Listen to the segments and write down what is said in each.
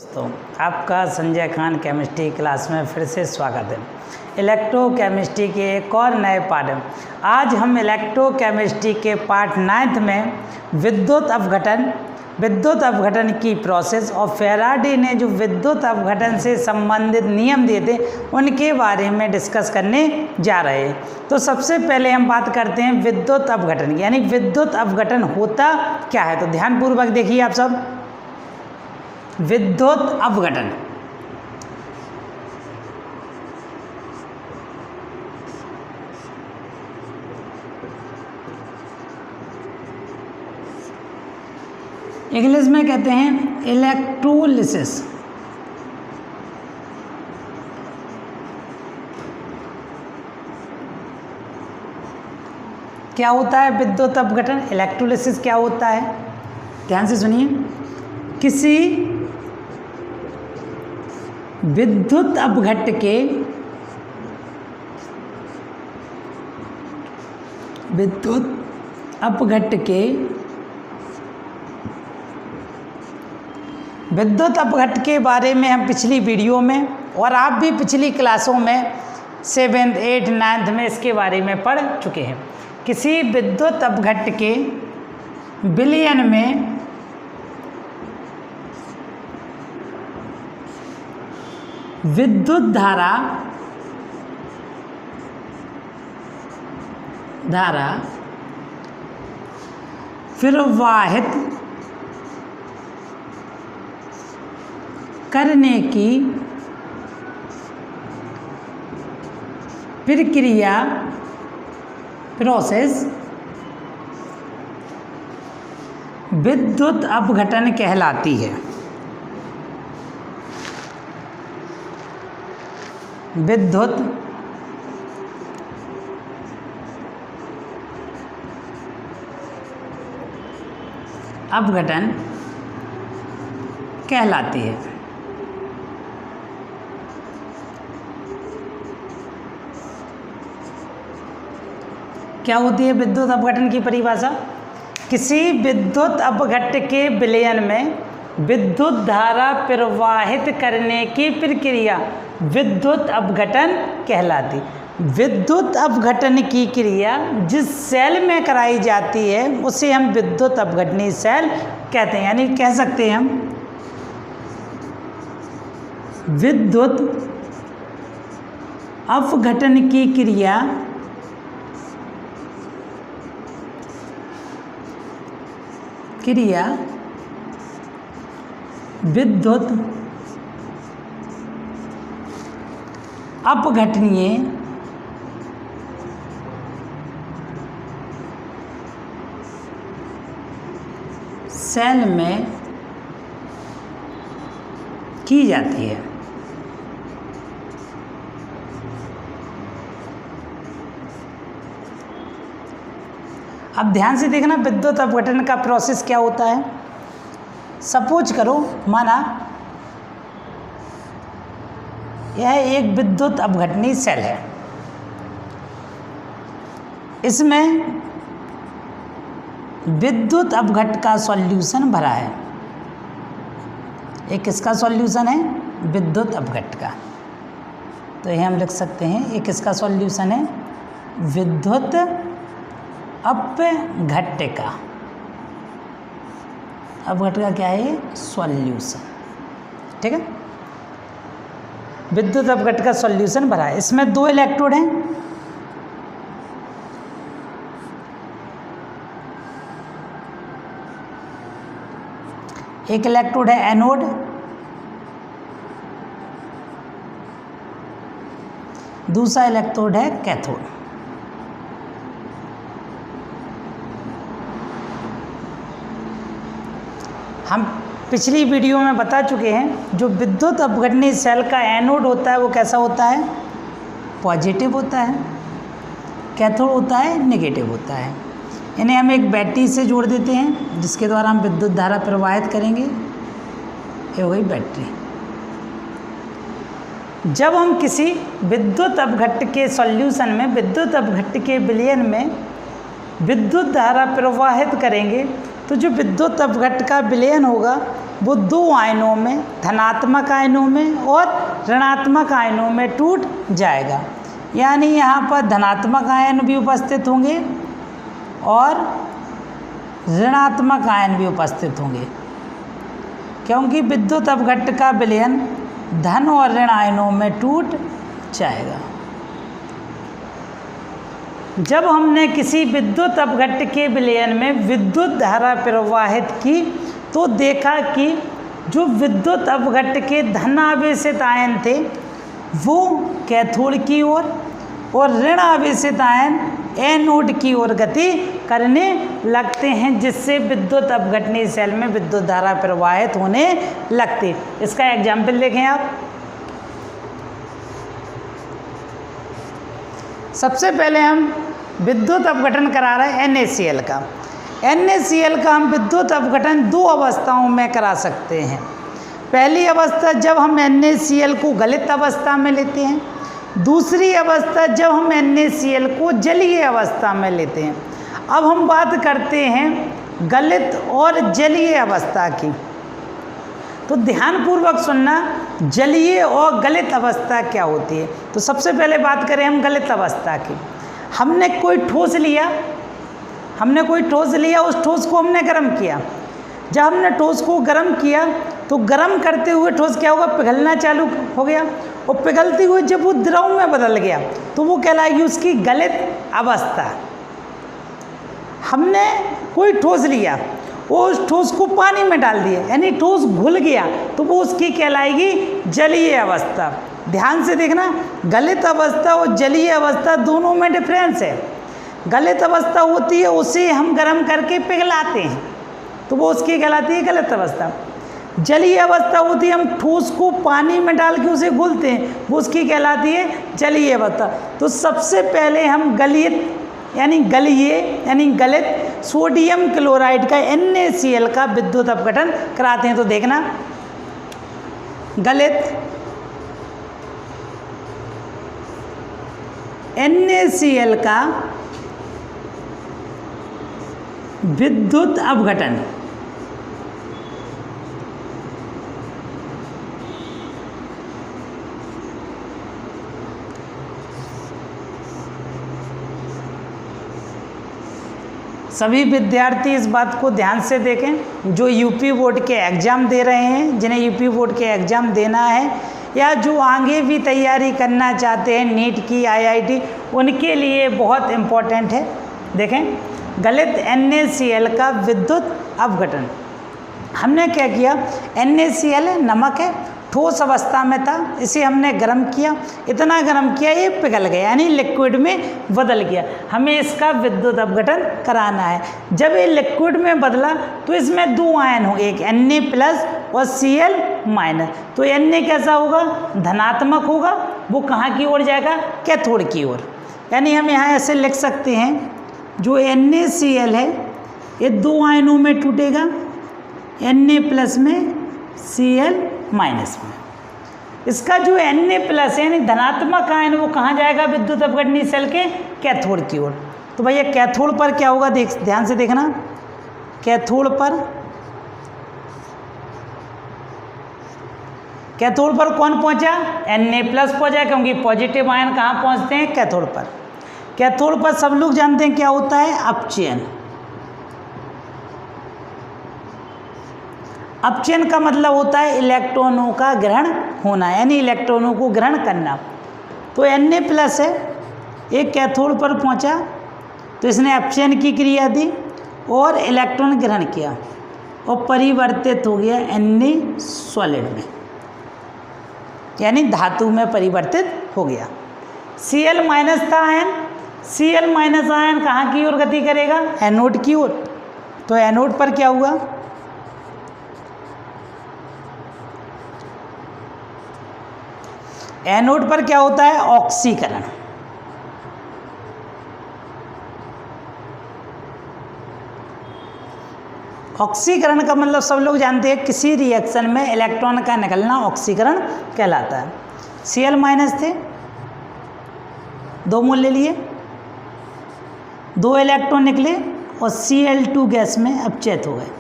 दोस्तों, आपका Sanjay Khan chemistry class में फिर से स्वागत है। इलेक्ट्रोकेमिस्ट्री के एक और नए पार्ट में आज हम इलेक्ट्रोकेमिस्ट्री के पार्ट 9 में विद्युत अपघटन की प्रोसेस और फैराडे ने जो विद्युत अपघटन से संबंधित नियम दिए थे उनके बारे में डिस्कस करने जा रहे हैं। तो सबसे पहले हम बात करते हैं विद्युत अपघटन की, यानी विद्युत अपघटन होता क्या है। तो ध्यानपूर्वक देखिए आप सब। विद्युत अपघटन इंग्लिश में कहते हैं इलेक्ट्रोलिसिस। क्या होता है विद्युत अपघटन, इलेक्ट्रोलिसिस क्या होता है, ध्यान से सुनिए। किसी विद्युत अपघट के विद्युत अपघट के बारे में हम पिछली वीडियो में और आप भी पिछली क्लासों में 7th, 8th, 9th में इसके बारे में पढ़ चुके हैं। किसी विद्युत अपघट के विलयन में विद्युत धारा प्रवाहित करने की प्रक्रिया प्रोसेस विद्युत अपघटन कहलाती है। विद्युत अपघटन कहलाती है। क्या होती है विद्युत अपघटन की परिभाषा? किसी विद्युत अपघट के विलयन में विद्युत धारा प्रवाहित करने की प्रक्रिया विद्युत अपघटन कहलाती। विद्युत अपघटन की क्रिया जिस सेल में कराई जाती है उसे हम विद्युत अपघटनी सेल कहते हैं। यानी कह सकते हैं हम विद्युत अपघटन की क्रिया विद्युत अपघटनीय सेल में की जाती है। अब ध्यान से देखना विद्युत अपघटन का प्रोसेस क्या होता है। सपोज करो, माना यह एक विद्युत अपघटनी सेल है। इसमें विद्युत अपघट का सॉल्यूशन भरा है। एक किसका सॉल्यूशन है? विद्युत अपघट का। तो यह हम लिख सकते हैं एक किसका सॉल्यूशन है? विद्युत अपघट का। अपघट का क्या है? सॉल्यूशन। ठीक है, विद्युत अपघट का सॉल्यूशन भरा है। इसमें 2 इलेक्ट्रोड हैं। एक इलेक्ट्रोड है एनोड, दूसरा इलेक्ट्रोड है कैथोड। हम पिछली वीडियो में बता चुके हैं जो विद्युत अपघटनी सेल का एनोड होता है वो कैसा होता है? पॉजिटिव होता है। कैथोड होता है नेगेटिव होता है। इन्हें हम एक बैटरी से जोड़ देते हैं जिसके द्वारा हम विद्युत धारा प्रवाहित करेंगे। ये हो गई बैटरी। जब हम किसी विद्युत अपघट के सॉल्यूशन में विद्युत अपघट के विलयन में विद्युत धारा प्रवाहित करेंगे तो जो विद्युत अपघट का विलयन होगा वो दो आयनों में, धनात्मक आयनों में और ऋणात्मक आयनों में टूट जाएगा। यानी यहाँ पर धनात्मक आयन भी उपस्थित होंगे और ऋणात्मक आयन भी उपस्थित होंगे, क्योंकि विद्युत अपघट्ट का विलयन धन और ऋण आयनों में टूट जाएगा। जब हमने किसी विद्युत अपघट्ट के विलयन में विद्युत धारा प्रवाहित की तो देखा कि जो विद्युत अपघट्ट के धन आवेशित आयन थे वो कैथोड की ओर और ऋण आवेशित आयन एनोड की ओर गति करने लगते हैं, जिससे विद्युत अपघटनी सेल में विद्युत धारा प्रवाहित होने लगती। इसका एग्जाम्पल देखें आप। सबसे पहले हम विद्युत अपघटन करा रहे हैं NaCl का। NaCl का हम विद्युत अपघटन दो अवस्थाओं में करा सकते हैं। पहली अवस्था जब हम NaCl को गलित अवस्था में लेते हैं, दूसरी अवस्था जब हम NaCl को जलीय अवस्था में लेते हैं। अब हम बात करते हैं गलित और जलीय अवस्था की, तो ध्यानपूर्वक सुनना, जलीय और गलित अवस्था क्या होती है। तो सबसे पहले बात करें हम गलित अवस्था की। हमने कोई ठोस लिया, उस ठोस को हमने गर्म किया। जब हमने ठोस को गर्म किया तो गर्म करते हुए ठोस क्या होगा, पिघलना चालू हो गया, और पिघलते हुए जब वो द्रव में बदल गया तो वो कहलाएगी उसकी गलित अवस्था। हमने कोई ठोस लिया, वो उस ठोस को पानी में डाल दिया, यानी ठोस घुल गया, तो वो उसकी कहलाएगी जलीय अवस्था। ध्यान से देखना, गलित अवस्था और जलीय अवस्था दोनों में डिफरेंस है। गलित अवस्था होती है उसे हम गर्म करके पिघलाते हैं, तो वो उसकी कहलाती है गलित अवस्था। जलीय अवस्था होती है हम ठोस को पानी में डाल के उसे घुलते हैं, वो उसकी कहलाती है जलीय अवस्था। तो सबसे पहले हम गलित सोडियम क्लोराइड का NaCl का विद्युत अपघटन कराते हैं। तो देखना, गलित NaCl का विद्युत अपघटन। सभी विद्यार्थी इस बात को ध्यान से देखें, जो यूपी बोर्ड के एग्ज़ाम दे रहे हैं, जिन्हें यूपी बोर्ड के एग्ज़ाम देना है, या जो आगे भी तैयारी करना चाहते हैं नीट की, IIT, उनके लिए बहुत इम्पोर्टेंट है। देखें, गलित NaCl का विद्युत अपघटन। हमने क्या किया, NaCl नमक है, ठोस अवस्था में था, इसे हमने गर्म किया, इतना गर्म किया ये पिघल गया, यानी लिक्विड में बदल गया। हमें इसका विद्युत अपघटन कराना है। जब ये लिक्विड में बदला तो इसमें दो आयन होंगे, एक Na+ और Cl-। तो Na कैसा होगा, धनात्मक होगा, वो कहाँ की ओर जाएगा, कैथोड की ओर। यानी हम यहाँ ऐसे लिख सकते हैं, जो NaCl है ये दो आयनों में टूटेगा, Na+ में, Cl- में। इसका जो Na+ है यानी धनात्मक आयन, वो कहाँ जाएगा, विद्युत अपघटनी सेल के कैथोड की ओर। तो भैया कैथोड पर क्या होगा, ध्यान से देखना, कैथोड पर कौन पहुंचा, Na+ पहुंचा, क्योंकि पॉजिटिव आयन कहाँ पहुंचते हैं, कैथोड पर। कैथोड पर सब लोग जानते हैं क्या होता है, अपचयन। अपचयन का मतलब होता है इलेक्ट्रॉनों का ग्रहण होना, यानी इलेक्ट्रॉनों को ग्रहण करना। तो Na+ है, एक कैथोड पर पहुंचा तो इसने अपचयन की क्रिया दी और इलेक्ट्रॉन ग्रहण किया और परिवर्तित हो गया Na सॉलिड में, यानी धातु में परिवर्तित हो गया। Cl- था आयन, Cl- आयन कहाँ की ओर गति करेगा, एनोड की ओर। तो एनोड पर क्या हुआ, एनोड पर क्या होता है, ऑक्सीकरण। ऑक्सीकरण का मतलब सब लोग जानते हैं, किसी रिएक्शन में इलेक्ट्रॉन का निकलना ऑक्सीकरण कहलाता है। Cl- थे, दो मोल ले लिए, दो इलेक्ट्रॉन निकले और Cl2 गैस में अपचयित हो गए,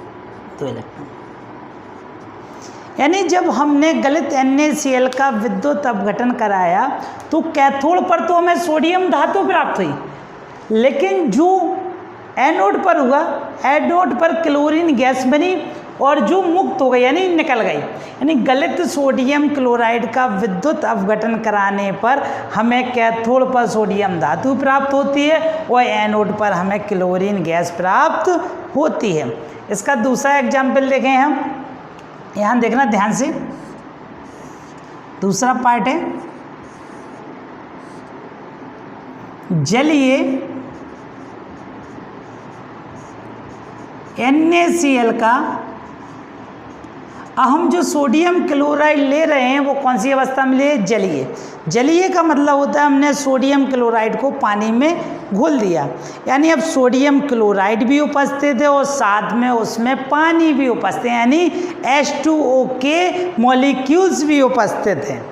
दो इलेक्ट्रॉन। यानी जब हमने गलित NaCl का विद्युत अपघटन कराया तो कैथोड पर तो हमें सोडियम धातु प्राप्त हुई, लेकिन जो एनोड पर हुआ, एनोड पर क्लोरीन गैस बनी और जो मुक्त हो गई यानी निकल गई। यानी गलित सोडियम क्लोराइड का विद्युत अपघटन कराने पर हमें कैथोड पर सोडियम धातु प्राप्त होती है और एनोड पर हमें क्लोरीन गैस प्राप्त होती है। इसका दूसरा एग्जाम्पल देखें हम, यहाँ देखना ध्यान से, दूसरा पार्ट है जलीय NaCl का, हम जो सोडियम क्लोराइड ले रहे हैं वो कौन सी अवस्था में लिए? जलीय। जलीय का मतलब होता है हमने सोडियम क्लोराइड को पानी में घोल दिया, यानी अब सोडियम क्लोराइड भी उपस्थित है और साथ में उसमें पानी भी उपस्थित है, यानी H2O के मॉलिक्यूल्स भी उपस्थित हैं।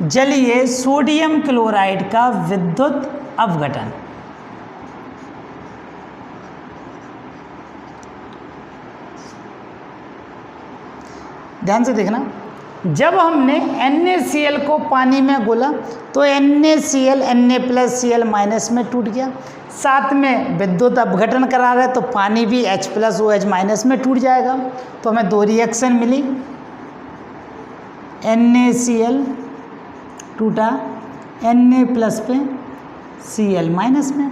जलीय सोडियम क्लोराइड का विद्युत अपघटन। ध्यान से देखना, जब हमने NaCl को पानी में घोला तो NaCl Na+Cl- में टूट गया, साथ में विद्युत अपघटन करा रहे तो पानी भी H+OH- में टूट जाएगा। तो हमें दो रिएक्शन मिली, NaCl टूटा Na+ पे Cl- में,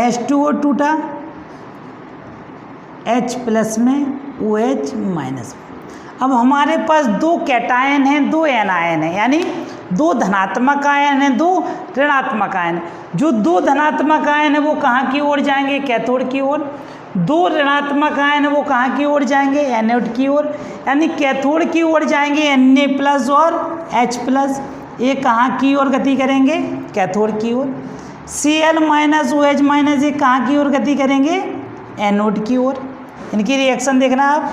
H2O टूटा H+ में OH-। अब हमारे पास दो कैटायन हैं, दो एनायन हैं, यानी दो धनात्मक आयन हैं, दो ऋणात्मक आयन। जो दो धनात्मक आयन है वो कहाँ की ओर जाएंगे? कैथोड की ओर। दो ऋणात्मक आयन है वो कहाँ की ओर जाएंगे? एनोड की ओर। यानी कैथोड की ओर जाएंगे Na+ और H+, ये कहाँ की ओर गति करेंगे? कैथोड की ओर। Cl- OH- ये कहाँ की ओर गति करेंगे? एनोड की ओर। इनकी रिएक्शन देखना आप,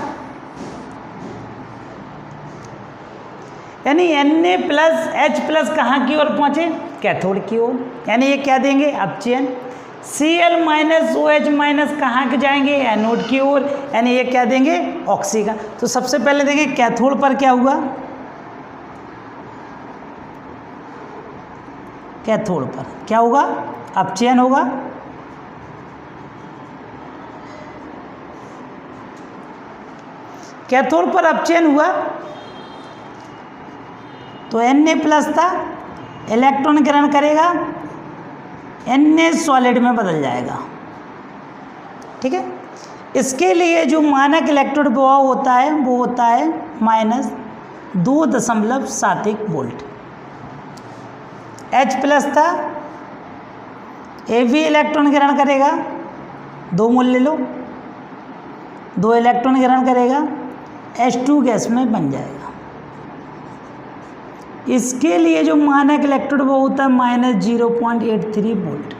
यानी Na+H+ कहाँ की ओर पहुँचे? कैथोड की ओर। यानी ये क्या देंगे? अपचयन। Cl- OH- कहाँ के जाएंगे? एनोड की ओर। यानी ये क्या देंगे? ऑक्सीजन। तो सबसे पहले देंगे कैथोड पर क्या हुआ? कैथोड पर क्या होगा? अपचयन होगा। कैथोड पर अपचयन हुआ तो Na+ था, इलेक्ट्रॉन ग्रहण करेगा, Na सॉलिड में बदल जाएगा। ठीक है, इसके लिए जो मानक इलेक्ट्रोड प्रभाव होता है वो होता है -2.71 वोल्ट। H+ था, Ab इलेक्ट्रॉन ग्रहण करेगा, 2 मोल ले लो, 2 इलेक्ट्रॉन ग्रहण करेगा, H2 गैस में बन जाएगा। इसके लिए जो मानक इलेक्ट्रोड वो होता है -0.83 वोल्ट।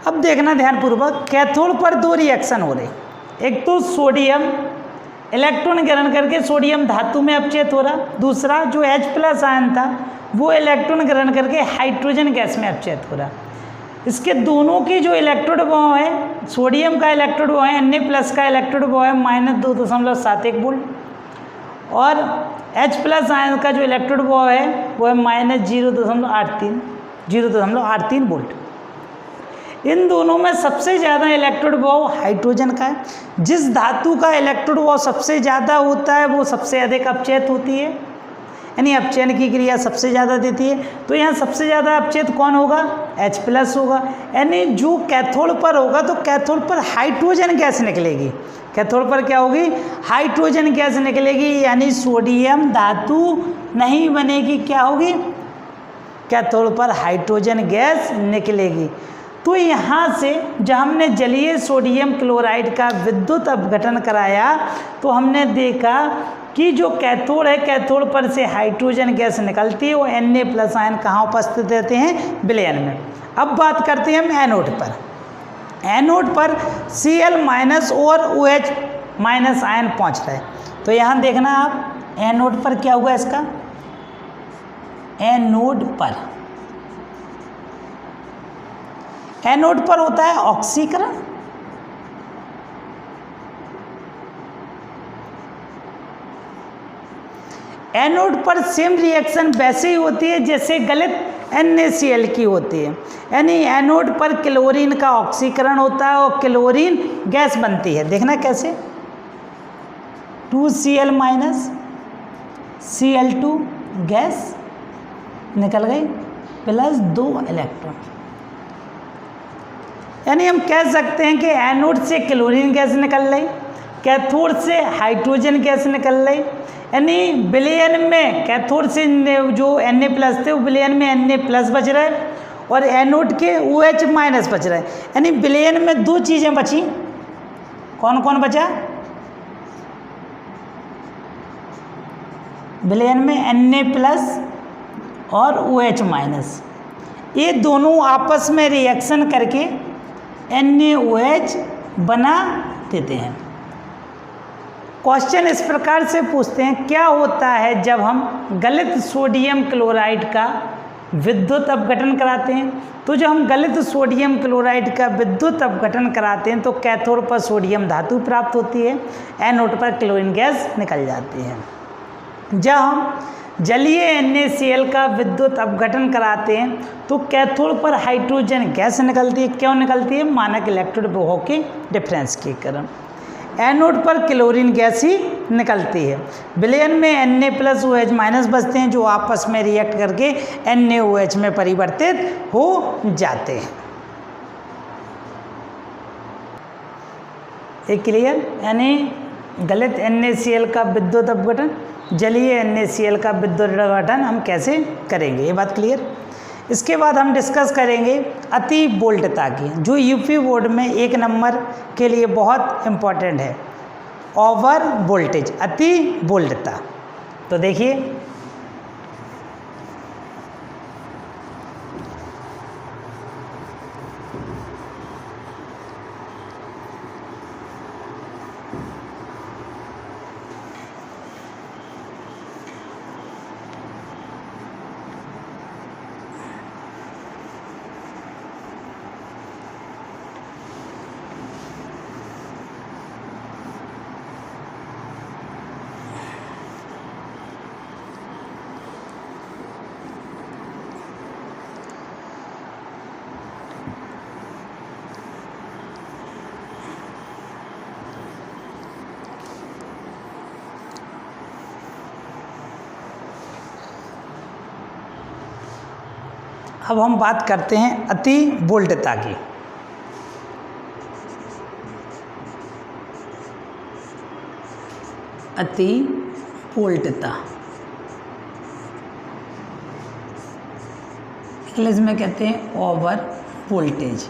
अब देखना ध्यानपूर्वक, कैथोड पर दो रिएक्शन हो रहे, एक तो सोडियम इलेक्ट्रॉन ग्रहण करके सोडियम धातु में अपचयित हो रहा, दूसरा जो H+ आयन था वो इलेक्ट्रॉन ग्रहण करके हाइड्रोजन गैस में अपचयित हो रहा। इसके दोनों की जो इलेक्ट्रोड प्रभाव है, सोडियम का इलेक्ट्रोड प्रभाव है, Na+ का इलेक्ट्रोड प्रभाव है -2.71 वोल्ट, और H+ आयन का जो इलेक्ट्रोड प्रभाव है वो है -0.83 वोल्ट। इन दोनों में सबसे ज़्यादा इलेक्ट्रोड प्रभाव हाइड्रोजन का है। जिस धातु का इलेक्ट्रोड प्रभाव सबसे ज़्यादा होता है वो सबसे अधिक अपचयित होती है, यानी अपचयन की क्रिया सबसे ज़्यादा देती है। तो यहाँ सबसे ज़्यादा अपचयित कौन होगा? H+ होगा। यानी जो कैथोड पर होगा तो कैथोड पर हाइड्रोजन गैस निकलेगी। कैथोड पर क्या होगी? हाइड्रोजन गैस निकलेगी, यानी सोडियम धातु नहीं बनेगी। क्या होगी? कैथोड पर हाइड्रोजन गैस निकलेगी। तो यहाँ से जब हमने जलीय सोडियम क्लोराइड का विद्युत अपघटन कराया तो हमने देखा कि जो कैथोड है, कैथोड पर से हाइड्रोजन गैस निकलती है, वो Na+ आयन कहाँ उपस्थित रहते हैं? विलयन में। अब बात करते हैं हम एनोड पर। एनोड पर Cl- और OH- आयन पहुँच रहे हैं। तो यहाँ देखना आप, एनोड पर क्या हुआ इसका? एनोड पर होता है ऑक्सीकरण, एनोड पर सेम रिएक्शन वैसे ही होती है जैसे गलित NaCl की होती है, यानी एनोड पर क्लोरीन का ऑक्सीकरण होता है और क्लोरीन गैस बनती है। देखना कैसे, 2Cl माइनस Cl2 गैस निकल गई प्लस 2 इलेक्ट्रॉन, यानी हम कह सकते हैं कि एनोड से क्लोरीन गैस निकल रही, कैथोड से हाइड्रोजन गैस निकल रही, यानी विलयन में कैथोड से जो Na+ थे वो विलयन में Na+ बच रहा है और एनोड के OH- बच रहा है, यानी विलयन में दो चीज़ें बची। कौन कौन बचा? विलयन में Na+ और OH-, ये दोनों आपस में रिएक्शन करके NaOH बना देते हैं। क्वेश्चन इस प्रकार से पूछते हैं, क्या होता है जब हम गलित सोडियम क्लोराइड का विद्युत अपघटन कराते हैं? तो जब हम गलित सोडियम क्लोराइड का विद्युत अपघटन कराते हैं तो कैथोड पर सोडियम धातु प्राप्त होती है, एनोड पर क्लोरीन गैस निकल जाती है। जब हम जलीय NaCl का विद्युत अपघटन कराते हैं तो कैथोड पर हाइड्रोजन गैस निकलती है। क्यों निकलती है? मानक इलेक्ट्रोड विभव के डिफरेंस के कारण। एनोड पर क्लोरीन गैस ही निकलती है। विलयन में Na+ OH- बचते हैं जो आपस में रिएक्ट करके NaOH में परिवर्तित हो जाते हैं। ये क्लियर? यानी गलित NaCl का विद्युत अपघटन, जलीय NaCl का विद्युत अपघटन हम कैसे करेंगे, ये बात क्लियर। इसके बाद हम डिस्कस करेंगे अति वोल्टता की, जो यूपी बोर्ड में 1 नंबर के लिए बहुत इम्पोर्टेंट है। ओवर वोल्टेज, अति वोल्टता। तो देखिए, अब हम बात करते हैं अति वोल्टता की। अति वोल्टता इंग्लिश में कहते हैं ओवर वोल्टेज।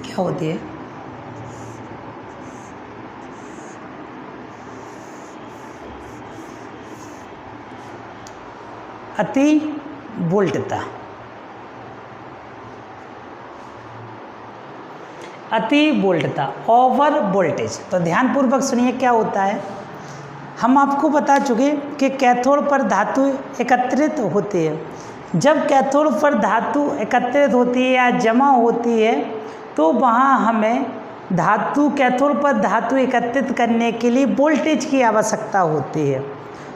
क्या होती है? अति वोल्टता। अति वोल्टता, ओवर वोल्टेज। तो ध्यानपूर्वक सुनिए क्या होता है। हम आपको बता चुके कि कैथोड पर धातु एकत्रित होती है। जब कैथोड पर धातु एकत्रित होती है या जमा होती है तो वहाँ हमें कैथोड पर धातु एकत्रित करने के लिए वोल्टेज की आवश्यकता होती है।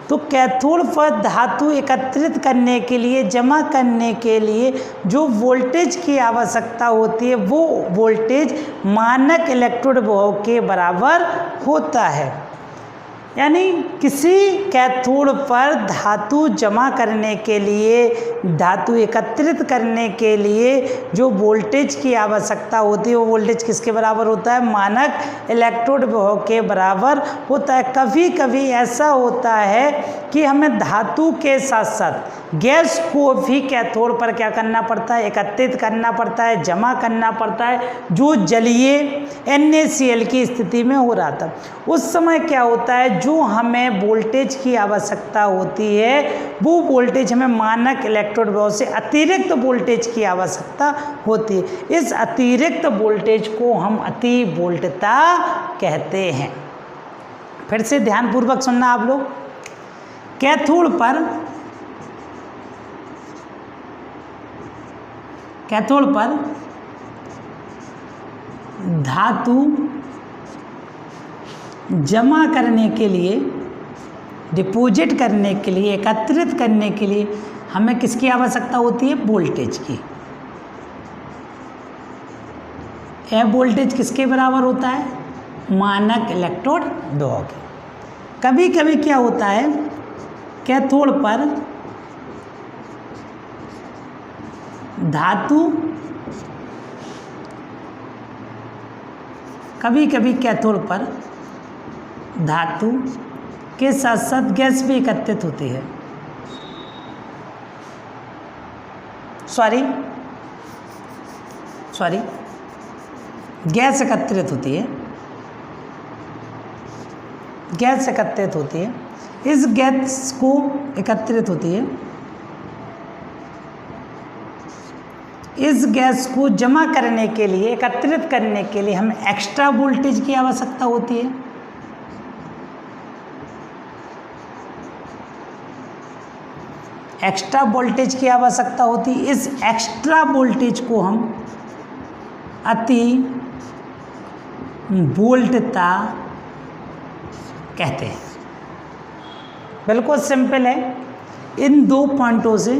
तो कैथोड पर धातु एकत्रित करने के लिए, जमा करने के लिए जो वोल्टेज की आवश्यकता होती है वो वोल्टेज मानक इलेक्ट्रोड विभव के बराबर होता है। यानी किसी कैथोड पर धातु जमा करने के लिए, धातु एकत्रित करने के लिए जो वोल्टेज की आवश्यकता होती है वो वोल्टेज किसके बराबर होता है? मानक इलेक्ट्रोड विभव के बराबर होता है। कभी कभी ऐसा होता है कि हमें धातु के साथ साथ गैस को भी कैथोड पर क्या करना पड़ता है? एकत्रित करना पड़ता है, जमा करना पड़ता है, जो जलीय NaCl की स्थिति में हो रहा था। उस समय क्या होता है, जो हमें वोल्टेज की आवश्यकता होती है वो वोल्टेज हमें मानक इलेक्ट्रोड विभव से अतिरिक्त वोल्टेज की आवश्यकता होती है। इस अतिरिक्त वोल्टेज को हम अति वोल्टता कहते हैं। फिर से ध्यानपूर्वक सुनना आप लोग। कैथोड पर धातु जमा करने के लिए, डिपॉजिट करने के लिए, एकत्रित करने के लिए हमें किसकी आवश्यकता होती है? वोल्टेज की। यह वोल्टेज किसके बराबर होता है? मानक इलेक्ट्रोड विभव के। कभी कभी क्या होता है, कैथोड पर धातु, कभी कभी कैथोड पर धातु के साथ साथ गैस भी एकत्रित होती है। सॉरी, गैस एकत्रित होती है, गैस एकत्रित होती है। इस गैस को एकत्रित होती है, इस गैस को जमा करने के लिए, एकत्रित करने के लिए हमें एक्स्ट्रा वोल्टेज की आवश्यकता होती है। एक्स्ट्रा वोल्टेज की आवश्यकता होती है। इस एक्स्ट्रा वोल्टेज को हम अति वोल्टता कहते हैं। बिल्कुल सिंपल है। इन दो पॉइंटों से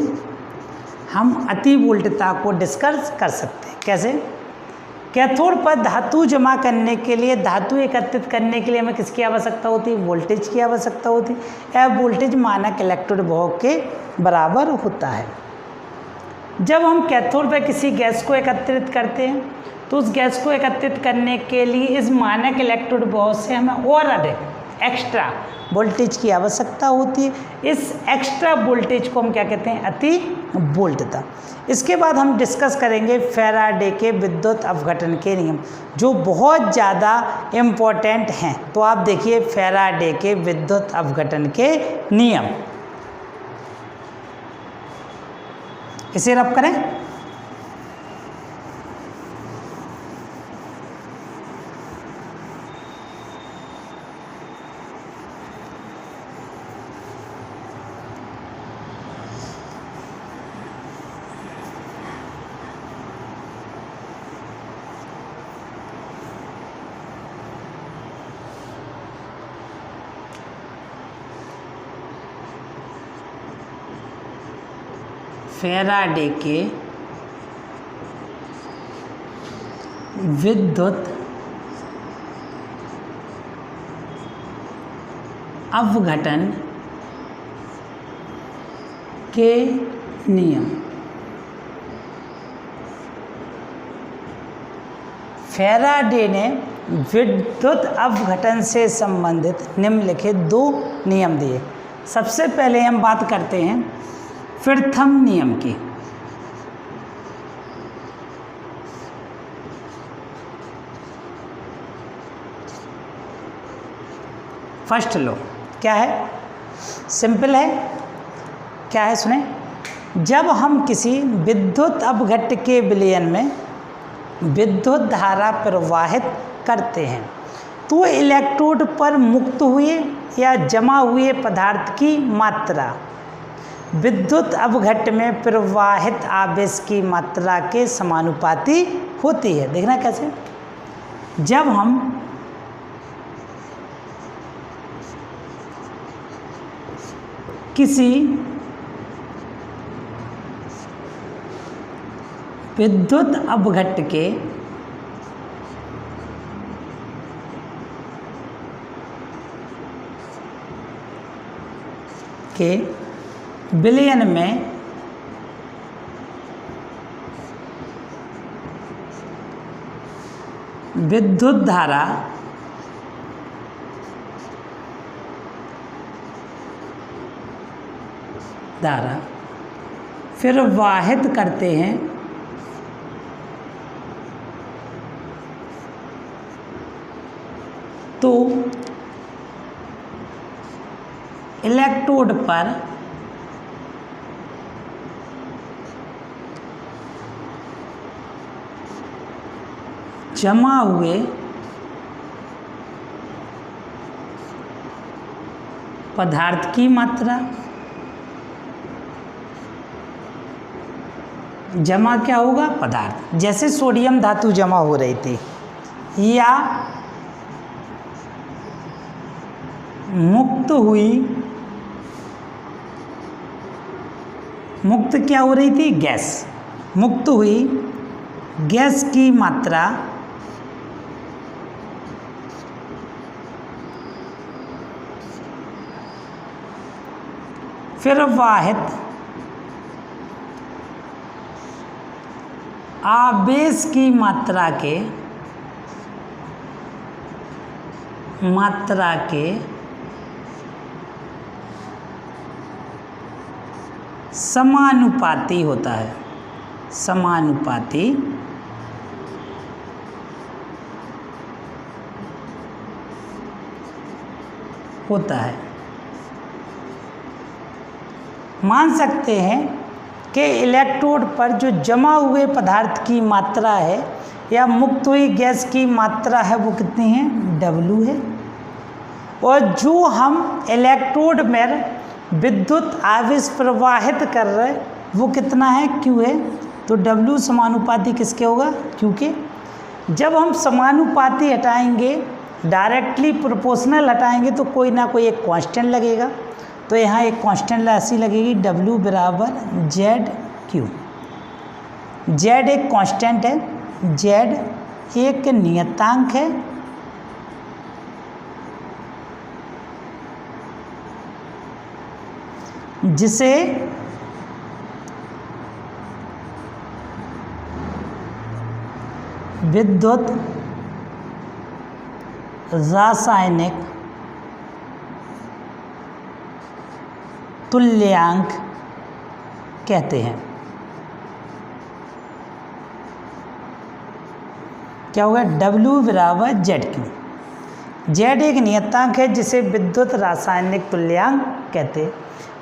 हम अति वोल्टता को डिस्कस कर सकते हैं। कैसे? कैथोड पर धातु जमा करने के लिए, धातु एकत्रित करने के लिए हमें किसकी आवश्यकता होती है? वोल्टेज की आवश्यकता होती है। यह वोल्टेज मानक इलेक्ट्रोड विभव के बराबर होता है। जब हम कैथोड पर किसी गैस को एकत्रित करते हैं तो उस गैस को एकत्रित करने के लिए इस मानक इलेक्ट्रोड विभव से हमें और अधिक एक्स्ट्रा वोल्टेज की आवश्यकता होती है। इस एक्स्ट्रा वोल्टेज को हम क्या कहते हैं? अति वोल्टता। इसके बाद हम डिस्कस करेंगे फैराडे के विद्युत अपघटन के नियम, जो बहुत ज़्यादा इम्पोर्टेंट हैं। तो आप देखिए फैराडे के विद्युत अपघटन के नियम, इसे रब करें। फैराडे के विद्युत अपघटन के नियम। फैराडे ने विद्युत अपघटन से संबंधित निम्नलिखित दो नियम दिए। सबसे पहले हम बात करते हैं प्रथम नियम की। फर्स्ट लॉ क्या है? सिंपल है। क्या है? सुने। जब हम किसी विद्युत अपघट्य के विलयन में विद्युत धारा प्रवाहित करते हैं तो इलेक्ट्रोड पर मुक्त हुए या जमा हुए पदार्थ की मात्रा विद्युत अपघट्य में प्रवाहित आवेश की मात्रा के समानुपाती होती है। देखना कैसे? जब हम किसी विद्युत अपघट्य के विलयन में विद्युत धारा प्रवाहित करते हैं तो इलेक्ट्रोड पर जमा हुए पदार्थ की मात्रा, जमा क्या होगा? पदार्थ। जैसे सोडियम धातु जमा हो रही थी या मुक्त क्या हो रही थी? गैस। मुक्त हुई गैस की मात्रा प्रवाहित आवेश की मात्रा के समानुपाती होता है। समानुपाती होता है। मान सकते हैं कि इलेक्ट्रोड पर जो जमा हुए पदार्थ की मात्रा है या मुक्त हुई गैस की मात्रा है वो कितनी है? W है। और जो हम इलेक्ट्रोड में विद्युत आवेश प्रवाहित कर रहे हैं वो कितना है? Q है। तो W समानुपाती किसके होगा? Q के। जब हम समानुपाती हटाएंगे, डायरेक्टली प्रोपोर्शनल हटाएंगे तो कोई ना कोई एक कांस्टेंट लगेगा। तो यहाँ एक कांस्टेंट राशि लगेगी W बराबर ZQ। Z एक कांस्टेंट है, Z एक नियतांक है, जिसे विद्युत रासायनिक तुल्यांक कहते हैं। क्या होगा? W बराबर ZQ। Z एक नियतांक है जिसे विद्युत रासायनिक तुल्यांक कहते हैं।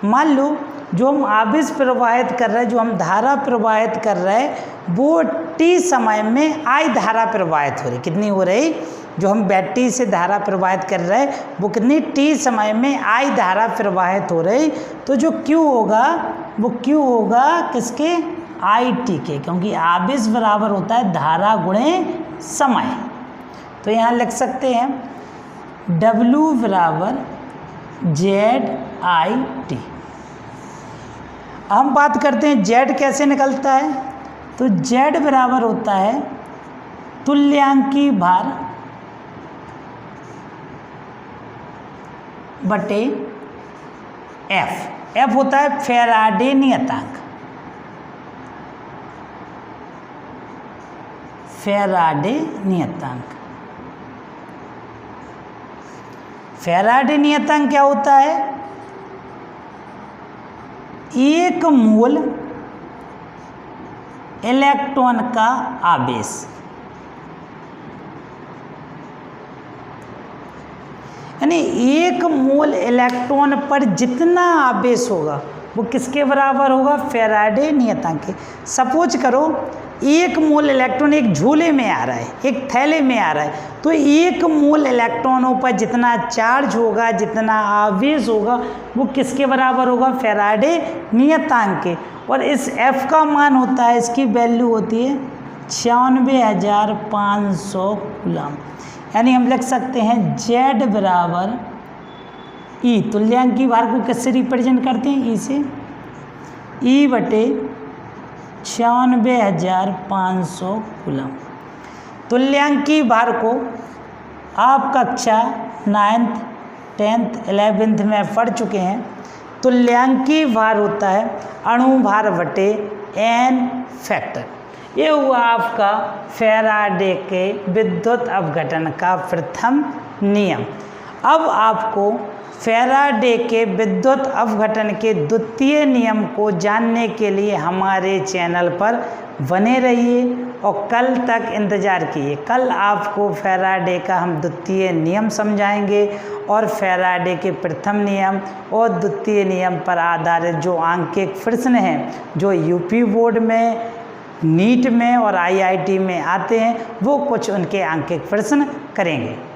मान लो जो हम आवेश प्रवाहित कर रहे हैं, जो हम धारा प्रवाहित कर रहे हैं वो T समय में I धारा प्रवाहित हो रही। कितनी हो रही? जो हम बैटरी से धारा प्रवाहित कर रहे हैं वो कितनी T समय में I धारा प्रवाहित हो रही। तो जो Q होगा वो Q होगा किसके? IT के, क्योंकि आवेश बराबर होता है धारा गुणे समय। तो यहाँ लिख सकते हैं W बराबर ZIT। हम बात करते हैं Z कैसे निकलता है। तो Z बराबर होता है तुल्यांकी भार बटे F। F होता है फैराडे नियतांक। फैराडे नियतांक। फैराडे नियतांक क्या होता है? एक मोल इलेक्ट्रॉन का आवेश यानी एक मोल इलेक्ट्रॉन पर जितना आवेश होगा वो किसके बराबर होगा? फैराडे नियतांक के। सपोज करो एक मोल इलेक्ट्रॉन एक झोले में आ रहा है, एक थैले में आ रहा है, तो एक मोल इलेक्ट्रॉनों पर जितना चार्ज होगा, जितना आवेश होगा वो किसके बराबर होगा? फैराडे नियतांक के। और इस F का मान होता है, इसकी वैल्यू होती है 96,500 कूलम। यानी हम लिख सकते हैं Z बराबर E। तुल्यांकी भार को किससे रिप्रेजेंट करते हैं? E से। E बटे 96,500 कूलम। तुल्यांकी भार को आप कक्षा 9th 10th 11th में पढ़ चुके हैं। तुल्यांकी भार होता है अणु भार बटे N फैक्टर। ये हुआ आपका फैराडे के विद्युत अपघटन का प्रथम नियम। अब आपको फैराडे के विद्युत अपघटन के द्वितीय नियम को जानने के लिए हमारे चैनल पर बने रहिए और कल तक इंतज़ार कीजिए। कल आपको फैराडे का हम द्वितीय नियम समझाएंगे और फैराडे के प्रथम नियम और द्वितीय नियम पर आधारित जो आंकिक प्रश्न हैं, जो यूपी बोर्ड में, नीट में और IIT में आते हैं, वो कुछ उनके आंकिक प्रश्न करेंगे।